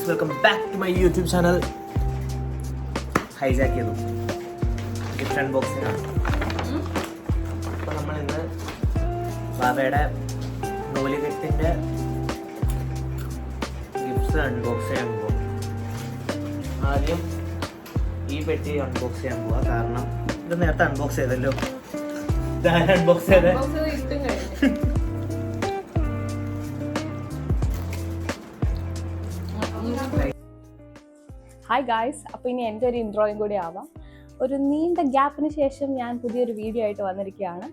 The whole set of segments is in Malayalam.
Guys, welcome back to my YouTube channel. Hijack ചെയ്തു ഗിഫ്റ്റ് അൺബോക്സിംഗ് ആണ്. അപ്പോൾ നമ്മൾ ഇന്ന് ബാബയുടെ നൂലുകെട്ടിൻ്റെ ഗിഫ്റ്റ്സ് അൺബോക്സ് ചെയ്യാൻ പോവാം. ആദ്യം ഈ പെട്ടി അൺബോക്സ് ചെയ്യാൻ പോവാം, കാരണം ഇത് നേരത്തെ അൺബോക്സ് ചെയ്തല്ലോ. ഇതാരും അൺബോക്സ് ചെയ്തേ. ഹായ് ഗായ്സ്, അപ്പോൾ ഇനി എൻ്റെ ഒരു ഇൻട്രോയും കൂടി ആവാം. ഒരു നീണ്ട ഗ്യാപ്പിന് ശേഷം ഞാൻ പുതിയൊരു വീഡിയോ ആയിട്ട് വന്നിരിക്കുകയാണ്.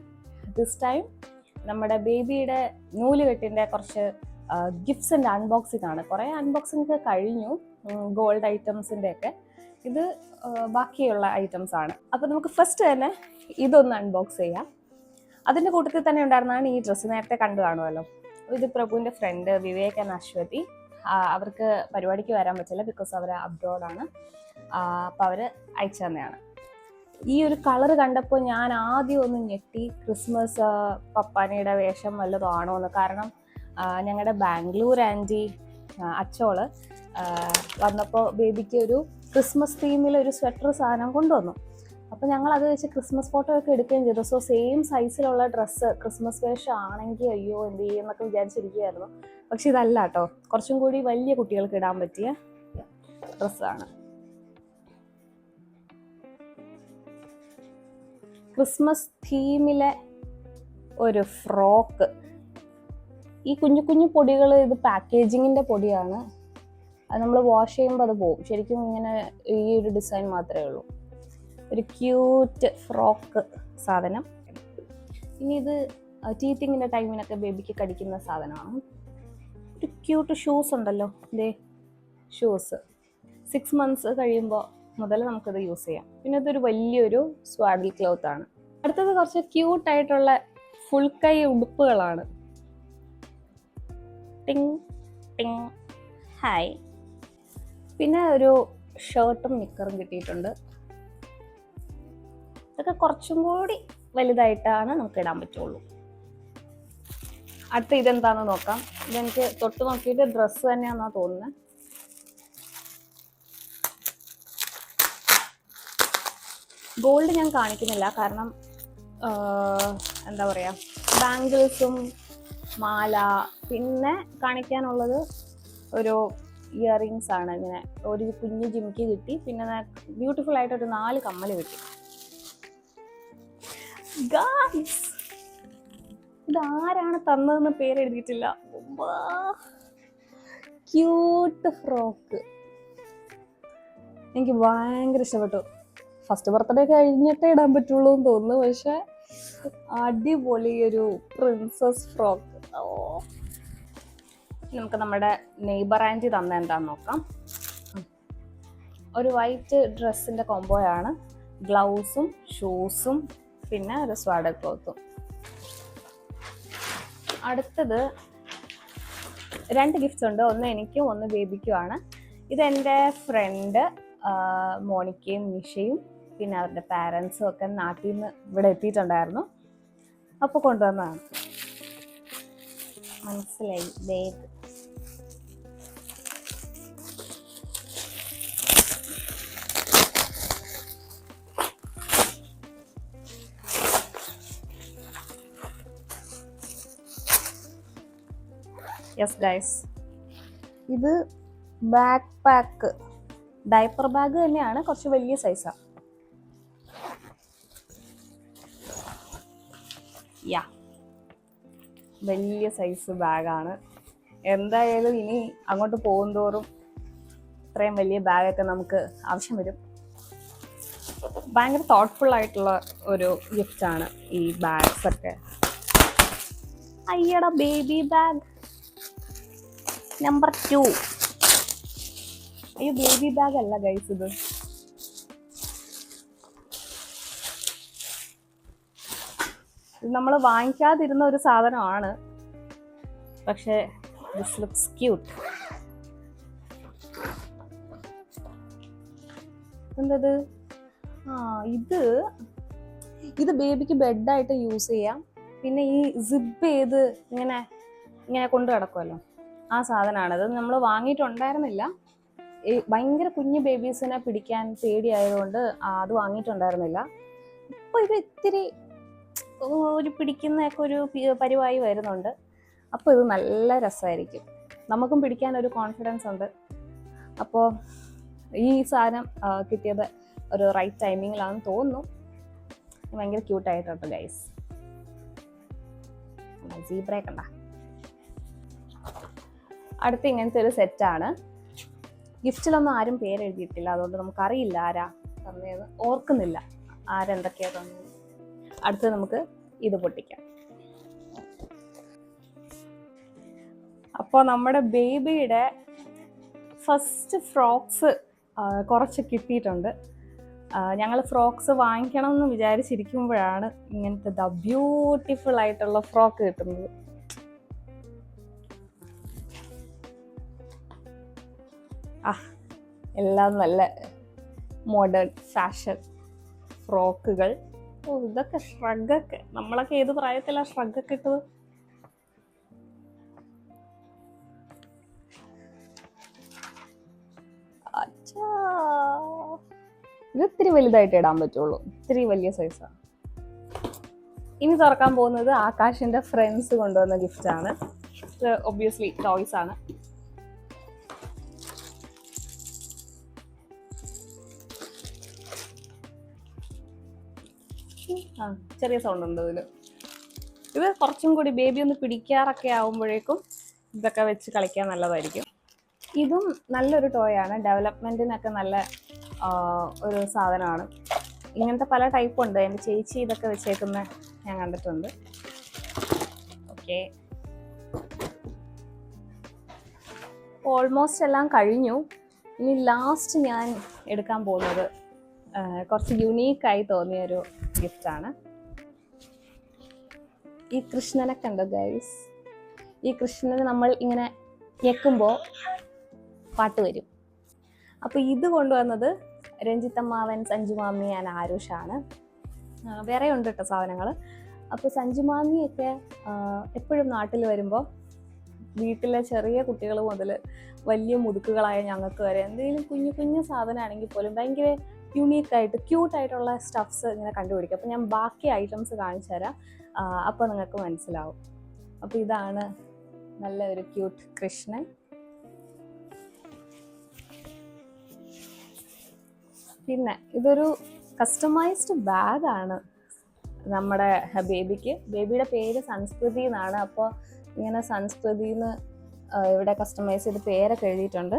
ദിസ് ടൈം നമ്മുടെ ബേബിയുടെ നൂലുകെട്ടിൻ്റെ കുറച്ച് ഗിഫ്റ്റ്സിൻ്റെ അൺബോക്സിംഗ് ആണ്. കുറേ അൺബോക്സിംഗ് കഴിഞ്ഞു, ഗോൾഡ് ഐറ്റംസിൻ്റെ ഒക്കെ. ഇത് ബാക്കിയുള്ള ഐറ്റംസ് ആണ്. അപ്പോൾ നമുക്ക് ഫസ്റ്റ് തന്നെ ഇതൊന്ന് അൺബോക്സ് ചെയ്യാം. അതിൻ്റെ കൂട്ടത്തിൽ തന്നെ ഉണ്ടായിരുന്നതാണ് ഈ ഡ്രസ്സ്. നേരത്തെ കണ്ടു കാണുമല്ലോ. ഇത് പ്രഭുവിൻ്റെ ഫ്രണ്ട് വിവേക് ആൻഡ് അശ്വതി. അവർക്ക് പരിപാടിക്ക് വരാൻ പറ്റില്ല, ബിക്കോസ് അവർ അബ്രോഡാണ്. അപ്പോൾ അവർ അയച്ചു തന്നെയാണ്. ഈ ഒരു കളർ കണ്ടപ്പോൾ ഞാൻ ആദ്യം ഒന്ന് ഞെട്ടി, ക്രിസ്മസ് പപ്പാനിയുടെ വേഷം വല്ലതും ആണോ എന്ന്. കാരണം ഞങ്ങളുടെ ബാംഗ്ലൂർ ആൻറ്റി അച്ചോള് വന്നപ്പോൾ ബേബിക്ക് ഒരു ക്രിസ്മസ് തീമിൽ ഒരു സ്വെറ്റർ സാധനം കൊണ്ടുവന്നു. അപ്പോൾ ഞങ്ങൾ അത് വെച്ച് ക്രിസ്മസ് ഫോട്ടോ ഒക്കെ എടുക്കുകയും ചെയ്തു. സോ സെയിം സൈസിലുള്ള ഡ്രസ്സ് ക്രിസ്മസ് വേഷം ആണെങ്കിൽ അയ്യോ എന്ത് ചെയ്യും എന്നൊക്കെ വിചാരിച്ചിരിക്കുകയായിരുന്നു. പക്ഷെ ഇതല്ല കേട്ടോ, കുറച്ചും കൂടി വലിയ കുട്ടികൾക്ക് ഇടാൻ പറ്റിയ ഡ്രസ്സാണ്. ക്രിസ്മസ് തീമിലെ ഒരു ഫ്രോക്ക്. ഈ കുഞ്ഞു കുഞ്ഞു പൊടികൾ, ഇത് പാക്കേജിങ്ങിൻ്റെ പൊടിയാണ്. അത് നമ്മൾ വാഷ് ചെയ്യുമ്പോൾ അത് പോകും. ശരിക്കും ഇങ്ങനെ ഈ ഒരു ഡിസൈൻ മാത്രമേ ഉള്ളൂ. ഒരു ക്യൂട്ട് ഫ്രോക്ക് സാധനം. ഇനി ഇത് ടീത്തിങ്ങിൻ്റെ ടൈമിനൊക്കെ ബേബിക്ക് കടിക്കുന്ന സാധനമാണ്. ഒരു ക്യൂട്ട് ഷൂസ് ഉണ്ടല്ലോ, ഇതേ ഷൂസ് 6 months കഴിയുമ്പോൾ മുതൽ നമുക്കത് യൂസ് ചെയ്യാം. പിന്നെ ഇതൊരു വലിയൊരു സ്വാഡിൽ ക്ലോത്ത് ആണ്. അടുത്തത് കുറച്ച് ക്യൂട്ടായിട്ടുള്ള ഫുൾ കൈ ഉടുപ്പുകളാണ്. ടിങ് ടിങ് ഹായ്. പിന്നെ ഒരു ഷർട്ടും നിക്കറും കിട്ടിയിട്ടുണ്ട്. ഇതൊക്കെ കുറച്ചും കൂടി വലുതായിട്ടാണ് നമുക്ക് ഇടാൻ പറ്റുള്ളൂ. അടുത്ത ഇതെന്താണെന്ന് നോക്കാം. ഇതെനിക്ക് തൊട്ട് നോക്കിയിട്ട് ഡ്രസ്സ് തന്നെയാണെന്നാണ് തോന്നുന്നത്. ഗോൾഡ് ഞാൻ കാണിക്കുന്നില്ല, കാരണം എന്താ പറയുക, ബാംഗിൾസും മാല, പിന്നെ കാണിക്കാനുള്ളത് ഒരു ഇയറിങ്സ് ആണ്. ഇങ്ങനെ ഒരു കുഞ്ഞു ജിമിക്ക് കിട്ടി, പിന്നെ ബ്യൂട്ടിഫുൾ ആയിട്ടൊരു 4 കമ്മൽ കിട്ടി. ഗായ്സ്, ഇതാരാണ് തന്നതെന്ന് പേരെഴുതിയിട്ടില്ല. ക്യൂട്ട് ഫ്രോക്ക്, എനിക്ക് ഭയങ്കര ഇഷ്ടപ്പെട്ടു. ഫസ്റ്റ് ബർത്ത്ഡേ കഴിഞ്ഞിട്ടേ ഇടാൻ പറ്റുള്ളൂ എന്ന് തോന്നുന്നു, പക്ഷെ അടിപൊളി ഒരു പ്രിൻസസ് ഫ്രോക്ക്. നമുക്ക് നമ്മുടെ നെയ്ബർ ആൻറ്റി തന്ന എന്താന്ന് നോക്കാം. ഒരു വൈറ്റ് ഡ്രസ്സിൻ്റെ കോംബോയാണ്. ഗ്ലൗസും ഷൂസും പിന്നെ ഒരു സ്വാഡർ ക്ലോത്തും. അടുത്തത് 2 ഗിഫ്റ്റ്സ് ഉണ്ട്. ഒന്ന് എനിക്കും ഒന്ന് ബേബിക്കുമാണ്. ഇതെൻ്റെ ഫ്രണ്ട് മോണിക്കയും നിഷയും പിന്നെ അവരുടെ പാരൻസും ഒക്കെ നാട്ടിൽ നിന്ന് ഇവിടെ എത്തിയിട്ടുണ്ടായിരുന്നു, അപ്പോൾ കൊണ്ടുവന്നതാണ്. മനസ്സിലായി, ബേബ്. യെസ് ഗൈസ്, ഇത് ബാക്ക് പാക്ക്, ഡയപ്പർ ബാഗ് തന്നെയാണ്, കുറച്ച് വലിയ സൈസാണ്. യാ, വലിയ സൈസ് ബാഗാണ്. എന്തായാലും ഇനി അങ്ങോട്ട് പോകും തോറും ഇത്രയും വലിയ ബാഗൊക്കെ നമുക്ക് ആവശ്യം വരും. ഭയങ്കര തോട്ട്ഫുൾ ആയിട്ടുള്ള ഒരു ഗിഫ്റ്റാണ് ഈ ബാഗ്സ് ഒക്കെ. അയ്യടാ, ബേബി ബാഗ് നമ്പർ 2. അയ്യോ, ബേബി ബാഗ് അല്ല ഗൈസ്, ഇത് നമ്മൾ വാങ്ങിക്കാതിരുന്ന ഒരു സാധനമാണ്, പക്ഷേ ദിസ് ലുക്സ് ക്യൂട്ട്. എന്തത്? ഇത് ബേബിക്ക് ബെഡായിട്ട് യൂസ് ചെയ്യാം. പിന്നെ ഈ സിപ്പ് ചെയ്ത് ഇങ്ങനെ കൊണ്ടു കിടക്കുമല്ലോ, ആ സാധനമാണത്. നമ്മൾ വാങ്ങിയിട്ടുണ്ടായിരുന്നില്ല, ഭയങ്കര കുഞ്ഞു ബേബീസിനെ പിടിക്കാൻ പേടിയായതുകൊണ്ട് അത് വാങ്ങിയിട്ടുണ്ടായിരുന്നില്ല. ഇപ്പോൾ ഇത് ഇത്തിരി ഒരു പിടിക്കുന്നതൊക്കെ ഒരു പരിവായി വരുന്നുണ്ട്. അപ്പോൾ ഇത് നല്ല രസമായിരിക്കും, നമുക്കും പിടിക്കാൻ ഒരു കോൺഫിഡൻസ് ഉണ്ട്. അപ്പോൾ ഈ സാധനം കിട്ടിയത് ഒരു റൈറ്റ് ടൈമിങ്ങിലാണെന്ന് തോന്നുന്നു. ഭയങ്കര ക്യൂട്ടായിട്ടുണ്ട് ഗൈസ്. സീബ്രയൊക്കെ ഉണ്ടാ. അടുത്ത ഇങ്ങനത്തെ ഒരു സെറ്റാണ്. ഗിഫ്റ്റിലൊന്നും ആരും പേരെഴുതിയിട്ടില്ല, അതുകൊണ്ട് നമുക്കറിയില്ല ആരാ തന്നേന്ന്, ഓർക്കുന്നില്ല ആരെന്തൊക്കെയാ തന്നത്. അടുത്ത് നമുക്ക് ഇത് പൊട്ടിക്കാം. അപ്പോൾ നമ്മുടെ ബേബിയുടെ ഫസ്റ്റ് ഫ്രോക്സ് കുറച്ച് കിട്ടിയിട്ടുണ്ട്. ഞങ്ങൾ ഫ്രോക്സ് വാങ്ങിക്കണം എന്ന് വിചാരിച്ചിരിക്കുമ്പോഴാണ് ഇങ്ങനത്തെ ബ്യൂട്ടിഫുൾ ആയിട്ടുള്ള ഫ്രോക്ക് കിട്ടുന്നത്. എല്ലാം നല്ല മോഡേൺ ഫാഷൻ ഫ്രോക്കുകൾ. ഇതൊക്കെ ഷ്രഗൊക്കെ, നമ്മളൊക്കെ ഏത് പ്രായത്തിലാണ് ഷ്രഗൊക്കെ ഇട്ടത്? ഇത് ഇത്തിരി വലുതായിട്ട് ഇടാൻ പറ്റുള്ളൂ, ഇത്തിരി വലിയ സൈസാണ്. ഇനി തുറക്കാൻ പോകുന്നത് ആകാശിന്റെ ഫ്രണ്ട്സ് കൊണ്ടുവന്ന ഗിഫ്റ്റ് ആണ്. ഇത് ഒബ്വിയസ്ലി ടോയ്സ് ആണ്. ചെറിയ സൗണ്ട് ഉണ്ട് ഇതിൽ. ഇത് കുറച്ചും കൂടി ബേബി ഒന്ന് പിടിക്കാറൊക്കെ ആവുമ്പോഴേക്കും ഇതൊക്കെ വെച്ച് കളിക്കാൻ നല്ലതായിരിക്കും. ഇതും നല്ലൊരു ടോയാണ്, ഡെവലപ്മെന്റിനൊക്കെ നല്ല ഒരു സാധനമാണ്. ഇങ്ങനത്തെ പല ടൈപ്പ് ഉണ്ട്. എൻ്റെ ചേച്ചി ഇതൊക്കെ വെച്ചേക്കുന്ന ഞാൻ കണ്ടിട്ടുണ്ട്. ഓക്കെ, ഓൾമോസ്റ്റ് എല്ലാം കഴിഞ്ഞു. ഇനി ലാസ്റ്റ് ഞാൻ എടുക്കാൻ പോകുന്നത് കുറച്ച് യുണീക്കായി തോന്നിയൊരു ഗിഫ്റ്റാണ്. ഈ കൃഷ്ണനെ കണ്ടോ ഗൈസ്? ഈ കൃഷ്ണനെ നമ്മൾ ഇങ്ങനെ ഞെക്കുമ്പോൾ പാട്ട് വരും. അപ്പോൾ ഇത് കൊണ്ടുവന്നത് രഞ്ജിത്തമ്മാവൻ, സഞ്ജുമാമി ആൻഡ് ആരുഷാണ്. വേറെ ഉണ്ട് കേട്ടോ സാധനങ്ങൾ. അപ്പോൾ സഞ്ജുമാമിയൊക്കെ എപ്പോഴും നാട്ടിൽ വരുമ്പോൾ വീട്ടിലെ ചെറിയ കുട്ടികൾ മുതൽ വലിയ മുതുക്കുകളായ ഞങ്ങൾക്ക് വരെ എന്തെങ്കിലും കുഞ്ഞു കുഞ്ഞു സാധനമാണെങ്കിൽ പോലും ഭയങ്കര യുണീക്കായിട്ട് ക്യൂട്ടായിട്ടുള്ള സ്റ്റഫ്സ് ഇങ്ങനെ കണ്ടുപിടിക്കും. അപ്പോൾ ഞാൻ ബാക്കി ഐറ്റംസ് കാണിച്ചു തരാം, അപ്പോൾ നിങ്ങൾക്ക് മനസ്സിലാവും. അപ്പോൾ ഇതാണ് നല്ല ഒരു ക്യൂട്ട് കൃഷ്ണൻ. പിന്നെ ഇതൊരു കസ്റ്റമൈസ്ഡ് ബാഗാണ് നമ്മുടെ ബേബിക്ക്. ബേബിയുടെ പേര് സംസ്കൃതി എന്നാണ്. അപ്പോൾ ഇങ്ങനെ സംസ്കൃതിന്ന് ഇവിടെ കസ്റ്റമൈസ് ചെയ്ത് പേരൊക്കെ എഴുതിയിട്ടുണ്ട്.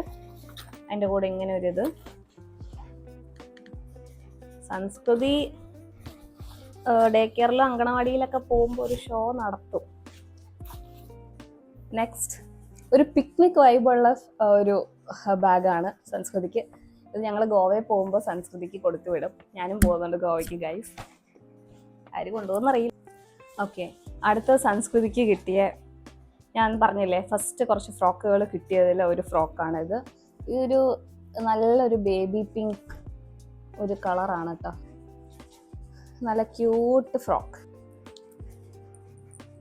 അതിൻ്റെ കൂടെ ഇങ്ങനെ ഒരിത്. സംസ്കൃതി ഡേ കെയറിലും അങ്കണവാടിയിലൊക്കെ പോകുമ്പോൾ ഒരു ഷോ നടത്തും. നെക്സ്റ്റ് ഒരു പിക്നിക് വൈബുള്ള ഒരു ബാഗാണ് സംസ്കൃതിക്ക്. ഇത് ഞങ്ങൾ ഗോവയിൽ പോകുമ്പോൾ സംസ്കൃതിക്ക് കൊടുത്തു വിടും. ഞാനും പോകുന്നുണ്ട് ഗോവയ്ക്ക് ഗൈസ്, ആര് കൊണ്ടുപോകുന്നറിയില്ല. ഓക്കെ, അടുത്ത സംസ്കൃതിക്ക് കിട്ടിയ, ഞാൻ പറഞ്ഞില്ലേ ഫസ്റ്റ് കുറച്ച് ഫ്രോക്കുകൾ കിട്ടിയതിൽ ഒരു ഫ്രോക്കാണിത്. ഇതൊരു നല്ലൊരു ബേബി പിങ്ക് ഒരു കളറാണ് കേട്ടോ, നല്ല ക്യൂട്ട് ഫ്രോക്ക്.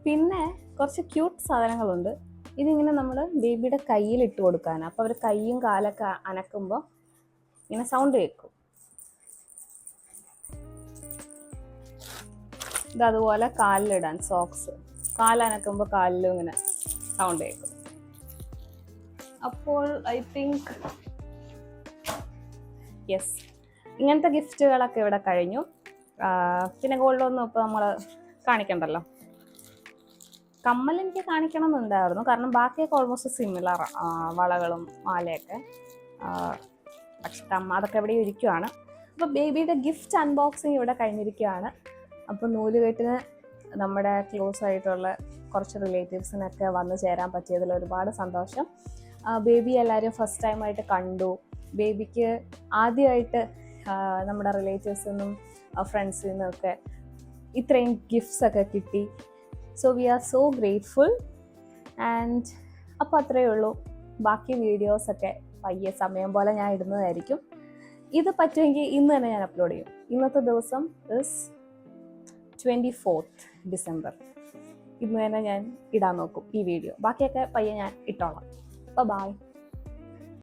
പിന്നെ കുറച്ച് ക്യൂട്ട് സാധനങ്ങളുണ്ട്. ഇതിങ്ങനെ നമ്മൾ ബേബിയുടെ കയ്യിൽ ഇട്ട് കൊടുക്കാനാണ്. അപ്പോൾ അവർ കൈയും കാലൊക്കെ അനക്കുമ്പോൾ ഇങ്ങനെ സൗണ്ട് കേൾക്കും. ഇതതുപോലെ കാലിലിടാൻ സോക്സ്, കാലനക്കുമ്പോൾ കാലിലും ഇങ്ങനെ സൗണ്ട് കേൾക്കും. അപ്പോൾ ഐ തിങ്ക് യെസ്, ഇങ്ങനത്തെ ഗിഫ്റ്റുകളൊക്കെ ഇവിടെ കഴിഞ്ഞു. പിന്നെ ഗോൾഡൊന്നും ഇപ്പോൾ നമ്മൾ കാണിക്കണ്ടല്ലോ. കമ്മൽ എനിക്ക് കാണിക്കണം എന്നുണ്ടായിരുന്നു, കാരണം ബാക്കിയൊക്കെ ഓൾമോസ്റ്റ് സിമിലർ, വളകളും മാലയൊക്കെ. പക്ഷെ അതൊക്കെ ഇവിടെ ഇരിക്കുകയാണ്. അപ്പോൾ ബേബിയുടെ ഗിഫ്റ്റ് അൺബോക്സിങ് ഇവിടെ കഴിഞ്ഞിരിക്കുകയാണ്. അപ്പോൾ നൂലുകെട്ടിന് നമ്മുടെ ക്ലോസ് ആയിട്ടുള്ള കുറച്ച് റിലേറ്റീവ്സിനൊക്കെ വന്നു ചേരാൻ പറ്റിയതിൽ ഒരുപാട് സന്തോഷം. ബേബി എല്ലാവരും ഫസ്റ്റ് ടൈമായിട്ട് കണ്ടു. ബേബിക്ക് ആദ്യമായിട്ട് നമ്മുടെ റിലേറ്റീവ്സിൽ നിന്നും ഫ്രണ്ട്സിൽ നിന്നൊക്കെ ഇത്രയും ഗിഫ്റ്റ്സ് ഒക്കെ കിട്ടി. So we are so grateful. And അപ്പോൾ അത്രയേ ഉള്ളൂ. ബാക്കി വീഡിയോസൊക്കെ പയ്യെ സമയം പോലെ ഞാൻ ഇടുന്നതായിരിക്കും. ഇത് പറ്റുമെങ്കിൽ ഇന്ന് തന്നെ ഞാൻ അപ്ലോഡ് ചെയ്യും. ഇന്നത്തെ ദിവസം ഇസ് 24th December. ഇന്ന് തന്നെ ഞാൻ ഇടാൻ നോക്കും ഈ വീഡിയോ. ബാക്കിയൊക്കെ പയ്യെ ഞാൻ ഇട്ടോളാം. ബൈ.